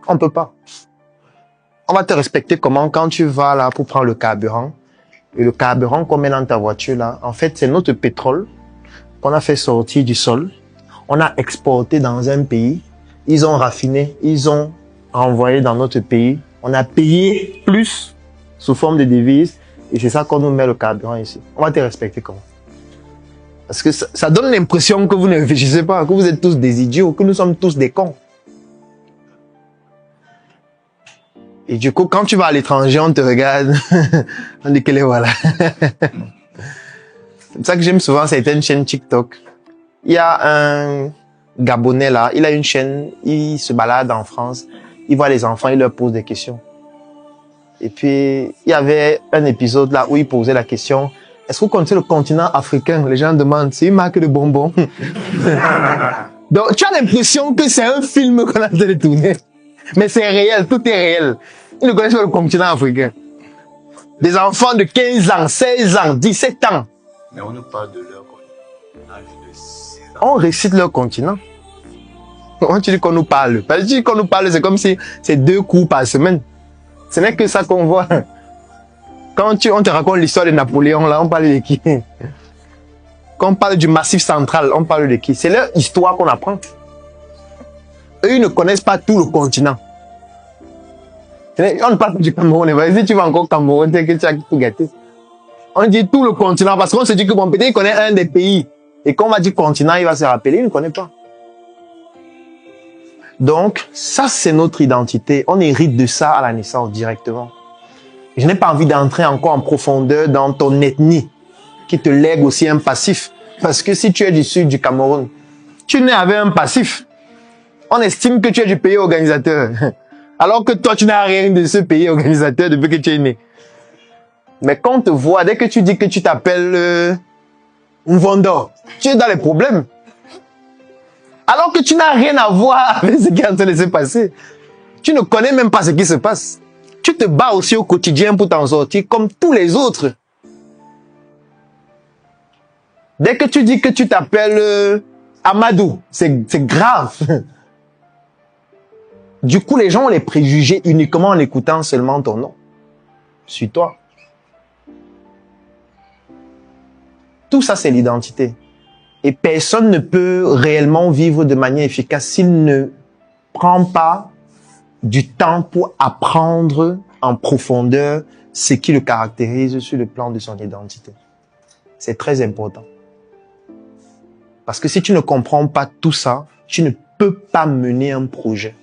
On peut pas. On va te respecter comment quand tu vas là pour prendre le carburant. Et le carburant qu'on met dans ta voiture là, en fait, c'est notre pétrole qu'on a fait sortir du sol. On a exporté dans un pays. Ils ont raffiné, ils ont envoyé dans notre pays. On a payé plus sous forme de devises. Et c'est ça qu'on nous met le carburant ici. On va te respecter comment? Parce que ça donne l'impression que vous ne réfléchissez pas, que vous êtes tous des idiots, que nous sommes tous des cons. Et du coup, quand tu vas à l'étranger, on te regarde, on dit que les voilà. C'est pour ça que j'aime souvent certaines chaînes TikTok. Il y a un Gabonais là, il a une chaîne, il se balade en France, il voit les enfants, il leur pose des questions. Et puis, il y avait un épisode là où il posait la question, est-ce que vous connaissez le continent africain? Les gens demandent, c'est une marque de bonbons. Donc, tu as l'impression que c'est un film qu'on a en train de tourner. Mais c'est réel, tout est réel. Ils ne connaissent pas le continent africain. Des enfants de 15 ans, 16 ans, 17 ans. Mais on nous parle de leur âge de 6 ans. On récite leur continent. On dit qu'on nous parle. Parce que si qu'on nous parle, c'est comme si c'est 2 coups par semaine. Ce n'est que ça qu'on voit. Quand on te raconte l'histoire de Napoléon, là, on parle de qui? Quand on parle du Massif central, on parle de qui? C'est leur histoire qu'on apprend. Eux, ils ne connaissent pas tout le continent. On ne parle pas du Cameroun. Si tu vas encore au Cameroun, tu as tout gâté. On dit tout le continent parce qu'on se dit que bon, peut-être il connaît un des pays. Et quand on va dire continent, il va se rappeler, il ne connaît pas. Donc, ça, c'est notre identité. On hérite de ça à la naissance directement. Je n'ai pas envie d'entrer encore en profondeur dans ton ethnie qui te lègue aussi un passif. Parce que si tu es du sud du Cameroun, tu nais avec un passif. On estime que tu es du pays organisateur. Alors que toi, tu n'as rien de ce pays organisateur depuis que tu es né. Mais quand on te voit, dès que tu dis que tu t'appelles Mvondo, tu es dans les problèmes. Alors que tu n'as rien à voir avec ce qui est en train de se passer. Tu ne connais même pas ce qui se passe. Tu te bats aussi au quotidien pour t'en sortir comme tous les autres. Dès que tu dis que tu t'appelles Amadou, c'est grave. Du coup, les gens ont les préjugés uniquement en écoutant seulement ton nom. Suis-toi. Tout ça, c'est l'identité. Et personne ne peut réellement vivre de manière efficace s'il ne prend pas du temps pour apprendre en profondeur ce qui le caractérise sur le plan de son identité. C'est très important. Parce que si tu ne comprends pas tout ça, tu ne peux pas mener un projet.